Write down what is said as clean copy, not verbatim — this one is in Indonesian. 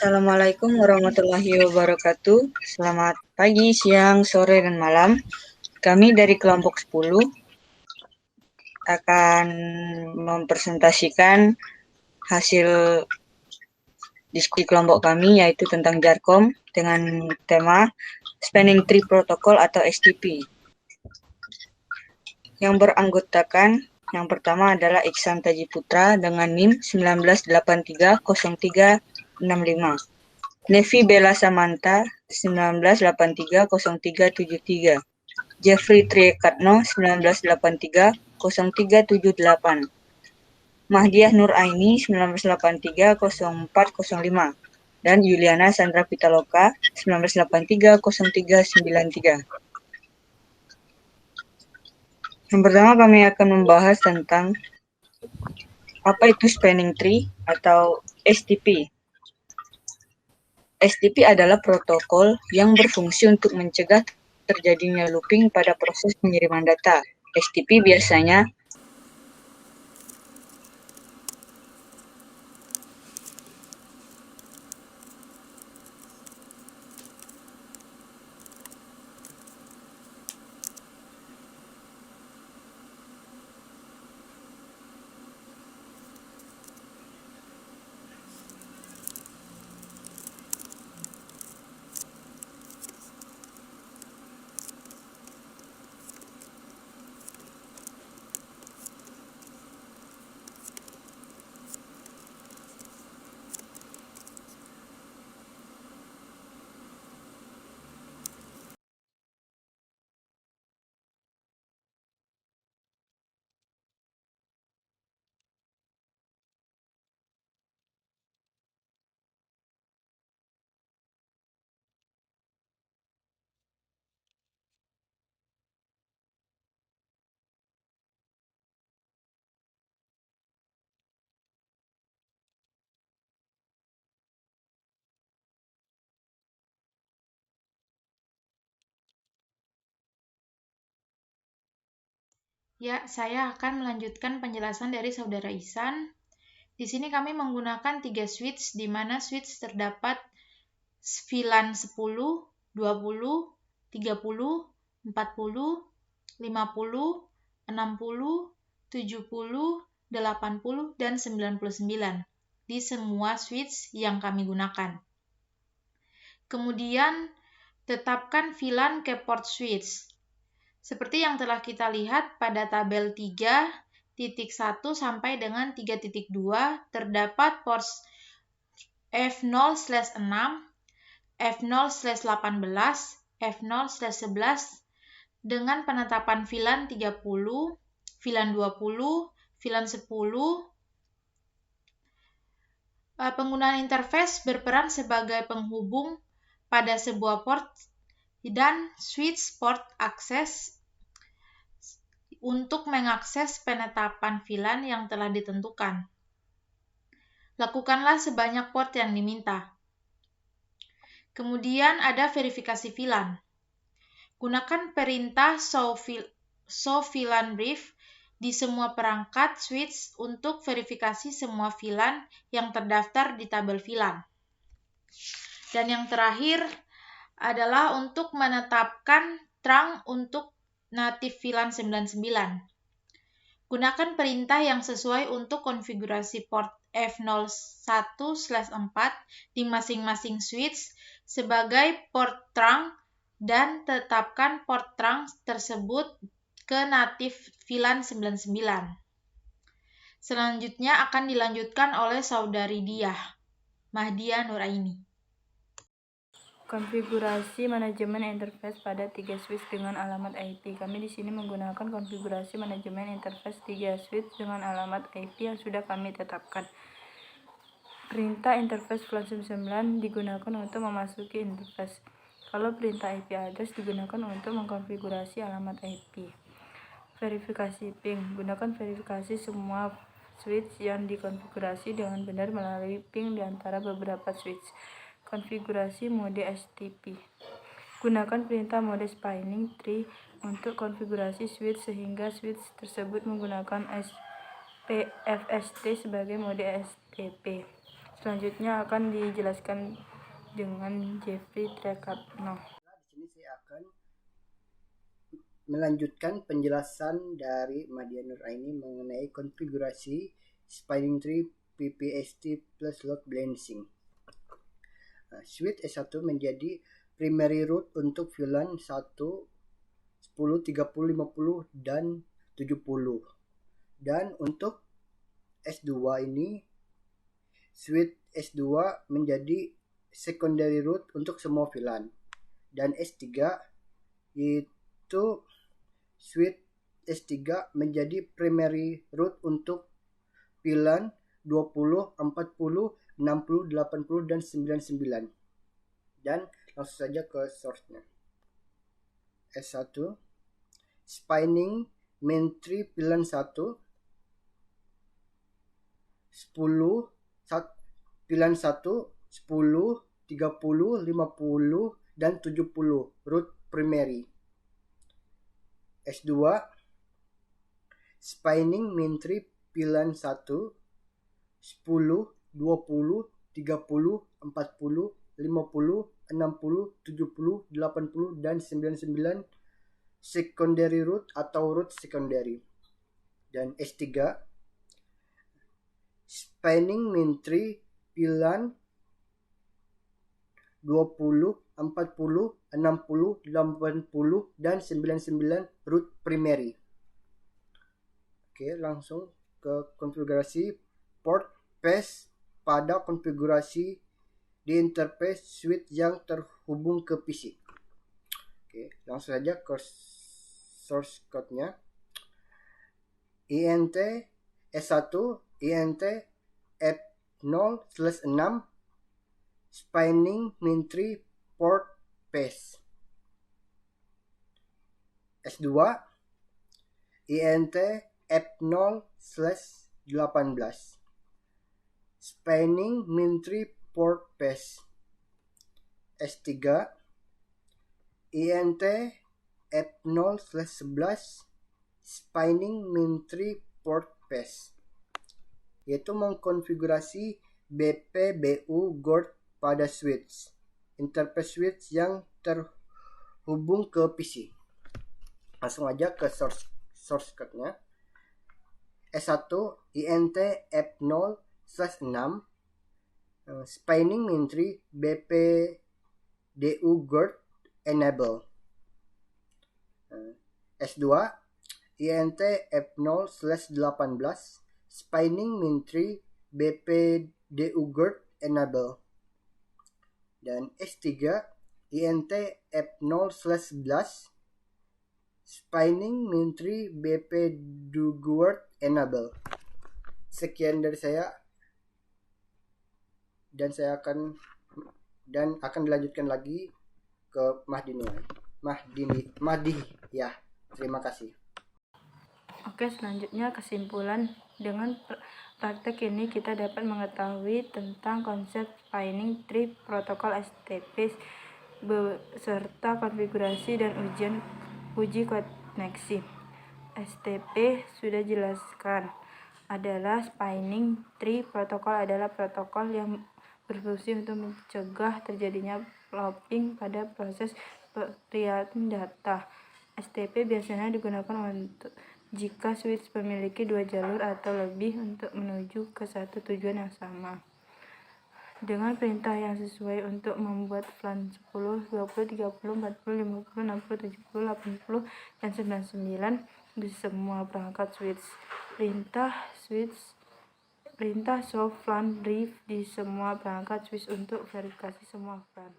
Assalamualaikum warahmatullahi wabarakatuh. Selamat pagi, siang, sore, dan malam. Kami dari kelompok 10 akan mempresentasikan hasil diskusi kelompok kami, yaitu tentang JARCOM dengan tema Spanning Tree Protocol atau STP. Yang beranggotakan yang pertama adalah Iksan Tajiputra dengan NIM 19830365. Nevi Bella Samanta 19830373. Jeffrey Triekatno 19830378. Mahdiah Nur Aini 19830405 dan Yuliana Sandra Pitaloka 19830393. Yang pertama kami akan membahas tentang apa itu spanning tree atau STP. STP adalah protokol yang berfungsi untuk mencegah terjadinya looping pada proses pengiriman data. STP biasanya Ya, saya akan melanjutkan penjelasan dari Saudara Ihsan. Di sini kami menggunakan 3 switch, di mana switch terdapat VLAN 10, 20, 30, 40, 50, 60, 70, 80, dan 99 di semua switch yang kami gunakan. Kemudian, tetapkan VLAN ke port switch. Seperti yang telah kita lihat pada tabel 3.1 sampai dengan 3.2 terdapat port F0/6, F0/18, F0/11 dengan penetapan VLAN 30, VLAN 20, VLAN 10. Penggunaan interface berperan sebagai penghubung pada sebuah port dan switch port akses untuk mengakses penetapan VLAN yang telah ditentukan. Lakukanlah sebanyak port yang diminta. Kemudian ada verifikasi VLAN. Gunakan perintah show VLAN brief di semua perangkat switch untuk verifikasi semua VLAN yang terdaftar di tabel VLAN. Dan yang terakhir adalah untuk menetapkan trunk untuk native VLAN 99. Gunakan perintah yang sesuai untuk konfigurasi port F01/4 di masing-masing switch sebagai port trunk dan tetapkan port trunk tersebut ke native VLAN 99. Selanjutnya akan dilanjutkan oleh Saudari Diah, Mahdiah Nur Aini. Konfigurasi manajemen interface pada 3 switch dengan alamat IP. Kami di sini menggunakan konfigurasi manajemen interface 3 switch dengan alamat IP yang sudah kami tetapkan. Perintah interface VLAN 99 digunakan untuk memasuki interface. Kalau perintah IP address digunakan untuk mengkonfigurasi alamat IP. Verifikasi ping. Gunakan verifikasi semua switch yang dikonfigurasi dengan benar melalui ping di antara beberapa switch. Konfigurasi mode STP. Gunakan perintah mode spanning tree untuk konfigurasi switch sehingga switch tersebut menggunakan FST sebagai mode STP. Selanjutnya akan dijelaskan dengan Jeffrey Trekatno. Di sini saya akan melanjutkan penjelasan dari Mahdi Nuraini mengenai konfigurasi spinning tree PPST plus load balancing. Switch S1 menjadi primary root untuk VLAN 1, 10, 30, 50, dan 70. Dan untuk S2 ini, switch S2 menjadi secondary root untuk semua VLAN. Dan S3 yaitu switch S3 menjadi primary root untuk VLAN 20, 40, 60, 80, dan 99. Dan langsung saja ke source-nya. S1 spinning main tree VLAN 1 10 VLAN 1 10, 30, 50, dan 70 root primary. S2 spinning main tree VLAN 1 10, 20, 30, 40, 50, 60, 70, 80, dan 99 secondary root atau root secondary. Dan S3 spinning main tree VLAN 20, 40, 60, 80, dan 99 root primary. Oke, langsung ke konfigurasi port path pada konfigurasi di interface switch yang terhubung ke PC. Oke, langsung saja ke source code-nya. int S1 int F0/6 spinning main tree port path. S2 int F0/18 spinning main tree port path. S3 int F0/11 spinning main tree port path, yaitu mengkonfigurasi BP/BU GORD pada switch interface switch yang terhubung ke PC. Langsung aja ke source code-nya. S1 int F0/6 spinning main tree BP/DU GORD enable. S2 int F0/18 spinning main tree BP/DU GORD enable. Dan S3 int F0/11 spinning main tree BP/DU GORD enable. Sekian dari saya, dan akan dilanjutkan lagi ke Mahdi ya. Terima kasih. Oke, selanjutnya kesimpulan. Dengan praktek ini kita dapat mengetahui tentang konsep spinning tree protokol STP beserta konfigurasi dan uji koneksi. STP sudah jelaskan adalah spinning tree protokol adalah protokol yang berfungsi untuk mencegah terjadinya looping pada proses penglihatan data. STP biasanya digunakan untuk jika switch memiliki 2 jalur atau lebih untuk menuju ke satu tujuan yang sama. Dengan perintah yang sesuai untuk membuat VLAN 10, 20, 30, 40, 50, 60, 70, 80, dan 99 di semua perangkat switch. Perintah show VLAN brief di semua perangkat switch untuk verifikasi semua VLAN.